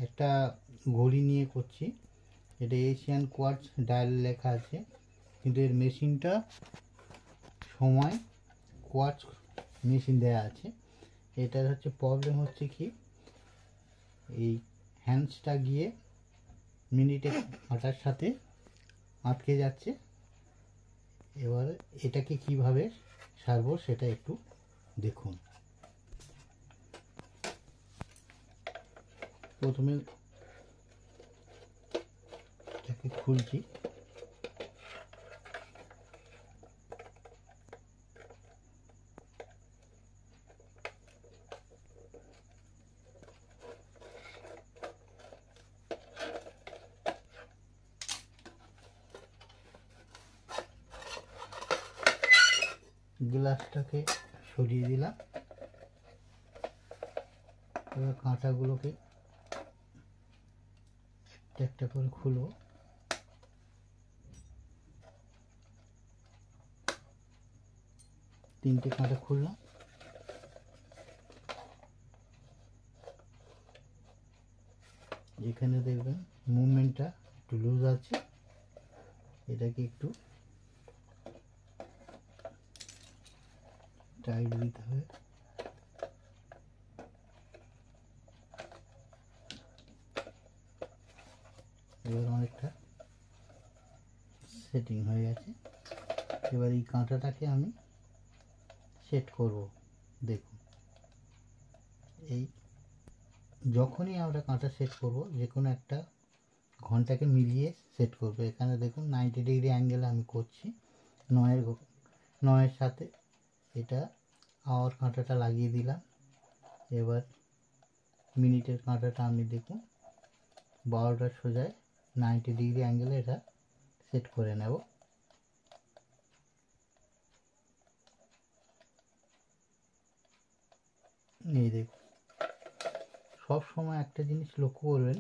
একটা ঘড়ি নিয়ে করছি। এটা এশিয়ান কোয়ার্টজ ডায়াল লেখা আছে, কিন্তু এর মেশিনটা সময় কোয়ার্টজ মেশিন দেওয়া আছে। এটার হচ্ছে প্রবলেম হচ্ছে কি, এই হ্যান্ডসটা গিয়ে মিনিটে কাঁটার সাথে আটকে যাচ্ছে। এবার এটাকে কিভাবে সারবো সেটা একটু দেখুন। প্রথমে এটাকে খুলছি। গ্লাসটাকে সরিয়ে দিলাম। এবার কাঁটাগুলোকে একটা করে খুলবো। তিনটে কাঁটা খুললাম। এখানে দেখবেন মুভমেন্টটা একটু লুজ আছে, এটাকে একটু টাইট দিতে হবে। এবার অনেকটা সেটিং হয়ে গেছে। এবার এই কাঁটাটাকে আমি সেট করব। দেখুন, এই যখনই আমরা কাঁটা সেট করব, যে কোনো একটা ঘন্টাকে মিলিয়ে সেট করব। এখানে দেখুন 90 ডিগ্রি অ্যাঙ্গেলে আমি করছি। নয়ের সাথে এটা আওয়ার কাঁটাটা লাগিয়ে দিলাম। এবার মিনিটের কাঁটাটা আমি দেখুন 12টার সোজায় 90 ডিগ্রি অ্যাঙ্গেলে এটা সেট করে নেব। এই দেখুন, সব সময় একটা জিনিস লক্ষ্য করবেন,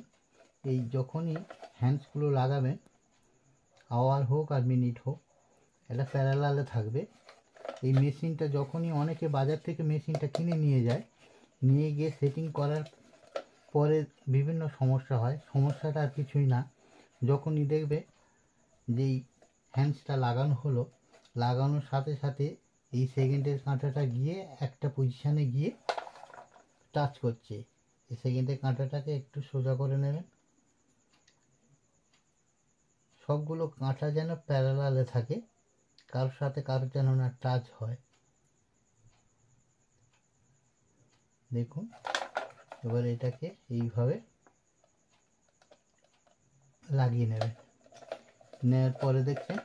এই যখনই হ্যান্ডসগুলো লাগাবেন, আওয়ার হোক আর মিনিট হোক, এটা প্যারালালে থাকবে। এই মেশিনটা যখনই অনেকে বাজার থেকে মেশিনটা কিনে নিয়ে যায়, নিয়ে গিয়ে সেটিং করার পরে বিভিন্ন সমস্যা হয়। সমস্যাটা আর কিছুই না, যখনই দেখবে যেই হ্যান্ডসটা লাগানো হলো, লাগানোর সাথে সাথে এই সেকেন্ডের কাঁটাটা গিয়ে একটা পজিশানে গিয়ে টাচ করছে। এই সেকেন্ডের কাঁটাটাকে একটু সোজা করে নেবেন। সবগুলো কাঁটা যেন প্যারালালে থাকে, কারোর সাথে কারোর যেন না টাচ হয়। দেখুন, এবার এটাকে এইভাবে লাগিয়ে নেবেন। নেওয়ার পরে দেখছেন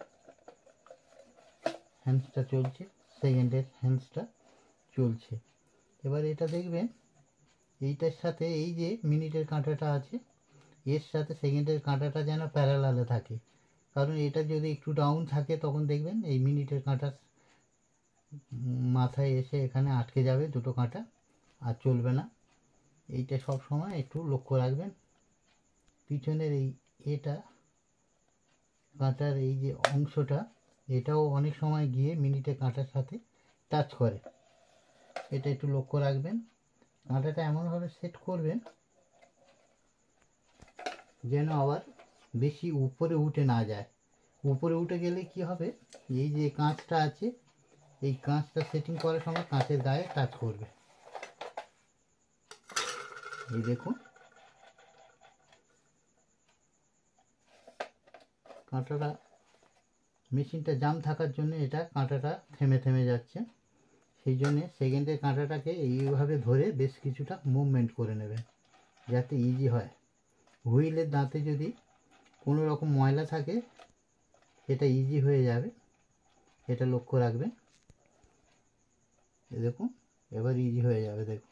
হ্যান্ডসটা চলছে, সেকেন্ডের হ্যান্ডসটা চলছে। এবার এটা দেখবেন এইটার সাথে এই যে মিনিটের কাঁটাটা আছে, এর সাথে সেকেন্ডের কাঁটাটা যেন প্যারালালে থাকে। কারণ এটা যদি একটু ডাউন থাকে, তখন দেখবেন এই মিনিটের কাঁটার মাথায় এসে এখানে আটকে যাবে দুটো কাঁটা, আর চলবে না। এইটা সব সময় একটু লক্ষ্য রাখবেন। পিছনের এটা কাঁটার এই যে অংশটা, এটাও অনেক সময় গিয়ে মিনিটের কাঁটার সাথে টাচ করে, এটা একটু লক্ষ্য রাখবেন। কাঁটাটা এমনভাবে সেট করবেন যেন আবার বেশি উপরে উঠে না যায়। উপরে উঠে গেলে কি হবে, এই যে কাঁচটা আছে, এই কাঁচটা সেটিং করার সময় কাঁচের গায়ে টাচ করবে। এই দেখুন, কাঁটাটা মেশিনটা জাম থাকার জন্য এটা কাঁটাটা থেমে থেমে যাচ্ছে। সেই জন্যে সেকেন্ডের কাঁটাটাকে এইভাবে ধরে বেশ কিছুটা মুভমেন্ট করে নেবেন, যাতে ইজি হয়। হুইলের দাঁতে যদি কোনো রকম ময়লা থাকে, এটা ইজি হয়ে যাবে, এটা লক্ষ্য রাখবেন। দেখুন, এবার ইজি হয়ে যাবে। দেখুন,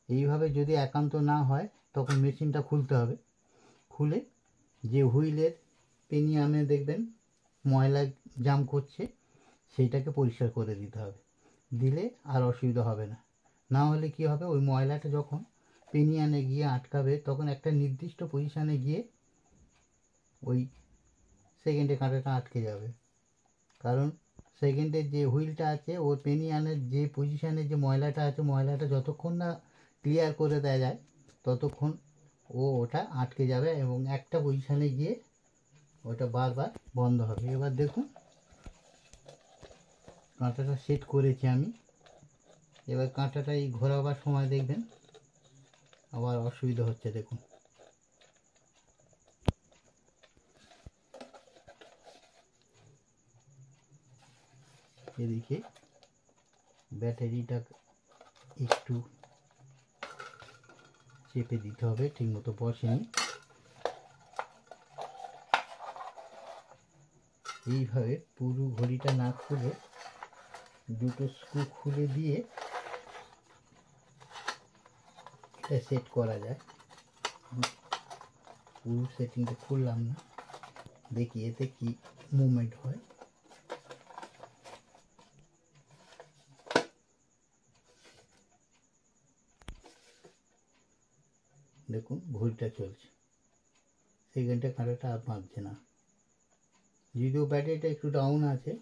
এইভাবে যদি একান্ত না হয়, তখন মেশিনটা খুলতে হবে। খুলে যে হুইলের পেনিয়ামে দেখবেন ময়লা জাম করছে, সেইটাকে পরিষ্কার করে দিতে হবে। দিলে আর অসুবিধা হবে না। না হলে কি হবে, ওই ময়লাটা যখন পেনিয়ানে গিয়ে আটকাবে, তখন একটা নির্দিষ্ট পজিশানে গিয়ে ওই সেকেন্ডে কাঁটাটা আটকে যাবে। কারণ সেকেন্ডের যে হুইলটা আছে, ওর পেনিয়ানের যে পজিশানে যে ময়লাটা আছে, ময়লাটা যতক্ষণ না ক্লিয়ার করে দেওয়া যায়, ততক্ষণ ওটা আটকে যাবে এবং একটা পজিশানে গিয়ে ওটা বারবার বন্ধ হবে। এবার দেখুন কাঁটাটা সেট করেছি আমি। এবার কাঁটাটা এই ঘোরাবার সময় দেখবেন আবার অসুবিধা হচ্ছে। দেখুন এদিকে ব্যাটারিটা একটু চেপে দিতে হবে, ঠিকমতো বসেনি। এইভাবে পুরো ঘড়িটা না খুলে দুটো স্ক্রু খুলে দিয়ে এটা সেট করা যায়। পুরো সেটিংটা খুললাম না, দেখি এতে কি মুভমেন্ট হয়। দেখুন ঘড়িটা চলছে, সেকেন্ডে কাঁটাটা আর বাঁধছে না। যদিও ব্যাটারিটা একটু ডাউন আছে,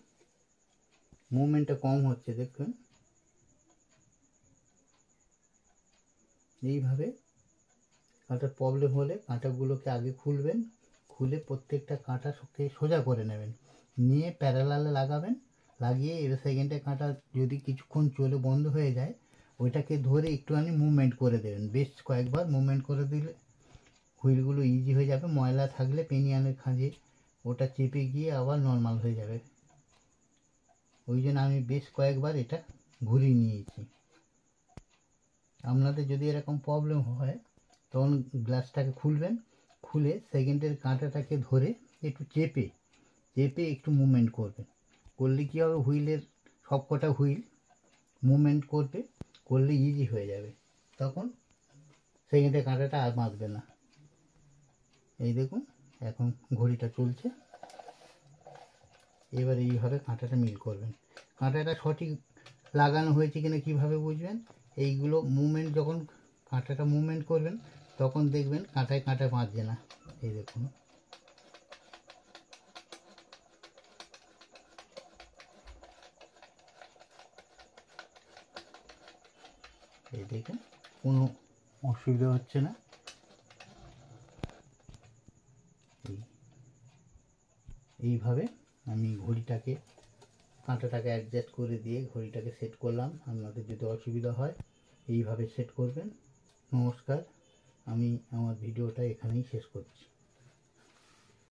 মুভমেন্টটা কম হচ্ছে। দেখুন এইভাবে কাঁটার প্রবলেম হলে কাঁটাগুলোকে আগে খুলবেন, খুলে প্রত্যেকটা কাঁটা সোজা করে নেবেন, নিয়ে প্যারালালে লাগাবেন। লাগিয়ে এর সেকেন্ডে কাঁটা যদি কিছুক্ষণ চলে বন্ধ হয়ে যায়, ওইটাকে ধরে একটুখানি মুভমেন্ট করে দেবেন। বেশ কয়েকবার মুভমেন্ট করে দিলে হুইলগুলো ইজি হয়ে যাবে। ময়লা থাকলে পেনিয়ানের খাঁজে ওটা চেপে গিয়ে আবার নর্মাল হয়ে যাবে। ওই জন্য আমি বেশ কয়েকবার এটা ঘুরিয়ে নিয়েছি। আপনাদের যদি এরকম প্রবলেম হয় তখন গ্লাসটাকে খুলবেন, খুলে সেকেন্ডের কাঁটাটাকে ধরে একটু চেপে একটু মুভমেন্ট করবেন। করলে কী হবে, হুইলের সব কটা হুইল মুভমেন্ট করবে, করলে ইজি হয়ে যাবে। তখন সেকেন্ডের কাঁটাটা আর বাঁধবে না। এই দেখুন এখন ঘড়িটা চলছে। এবার এইভাবে কাঁটাটা মিল করবেন। কাঁটাটা সঠিক লাগানো হয়েছে কিনা কীভাবে বুঝবেন? এইগুলো মুভমেন্ট, যখন কাঁটাটা মুভমেন্ট করবেন তখন দেখবেন কাঁটায় কাঁটা বাঁধছে না। এই দেখুন এই দেখুন কোনো অসুবিধা হচ্ছে না। এইভাবে আমি ঘড়িটাকে কাঁটাটাকে অ্যাডজাস্ট করে দিয়ে ঘড়িটাকে সেট করলাম। আপনাদের যদি অসুবিধা হয় এইভাবে সেট করবেন। নমস্কার, আমি আমার ভিডিওটা এখানেই শেষ করছি।